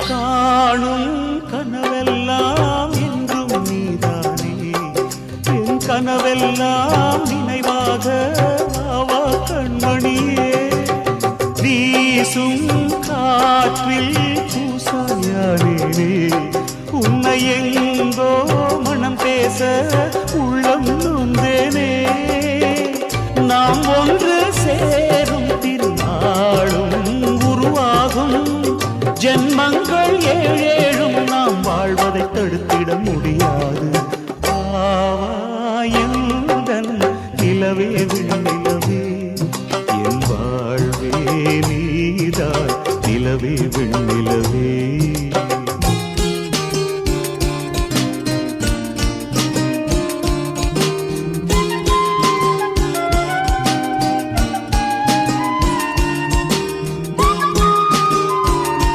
காணும் கனவெல்லாம் என்றும் நீதானே என் கனவெல்லாம் நினைவாக ஆவா கண்மணியே வீசும் காற்றில் பூசாயானே உன்னை எங்கோ மனம் பேச உள்ளம் நொந்தேனே நாம் ஒன்று சேரும் திருநாளும் உருவாகும் ஜென்மங்கள் ஏழேழும் நாம் வாழ்வதை தடுத்திட முடியாது ஆவாயந்தன் நிலவே விண்ணிலவே என் வாழ்வே நீதாய் நிலவே விண்ணிலவே